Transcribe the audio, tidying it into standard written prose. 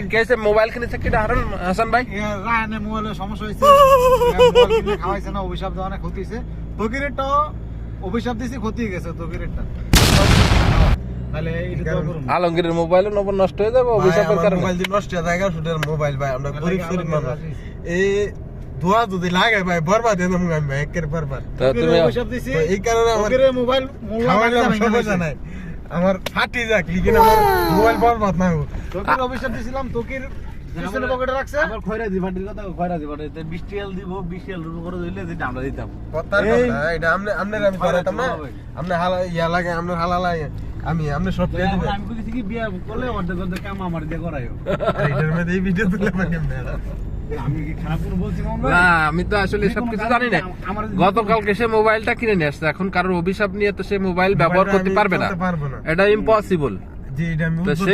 कैसे मोबाइल किने से किडा হারান হাসান ভাই রায়নের মোবাইলের সমস্যা হইছে মোবাইল কিনে খাওয়াইছে না অভিশাপ দেওয়া অনেক ক্ষতি হইছে তকিরেরটা অভিশাপ দিছি ক্ষতি হয়ে গেছে তকিরেরটা তাহলে এটা তো করুন আলমগীরের মোবাইলও নষ্ট হয়ে যাবে অভিশাপের কারণে মোবাইল দিয়ে নষ্ট হয়ে যায় শুটের মোবাইল ভাই আমরা গরিব শরীর মানুষ এই ধোয়া যদি লাগে ভাই বরবাদ হয়ে যাবো আমি ভাই একের বরবাদ তো তুমি অভিশাপ দিছি এই কারণে আমার তকিরের মোবাইল সমস্যা নাই আমার ফাটি যাক লিখে আমার মোবাইল বরবাদ না হোক তকির অভিশাপ দিছিলাম তকির পিছনে পকেটে রাখছে আবার খয়রাজি ফাটির কথা খয়রাজি ফাটিতে 20 টিএল দিব 20 টিএল রুপে করে দিলে যেটা আমরা দিতাম কথার কথা এটা আমনে আমি করাতাম না আমনে হালা ইয়া লাগে আমনে হালা লাগে আমি আমনে সব পেয়ে দেব আমি কইছি কি বিয়া করলে অর্ধেক অর্ধেক কাম আমার দিয়ে করাইও এটার মধ্যে এই ভিডিও তুলে মানে আমি কি খারাপ করে বলছি মামা না আমি তো আসলে সব কিছু জানি না গতকালকে সে মোবাইলটা কিনে নিয়ে আসছে এখন কারোর অভিশাপ নিয়ে তো সে মোবাইল ব্যবহার করতে পারবে না এটা ইম্পসিবল জি এটা আমি তো সে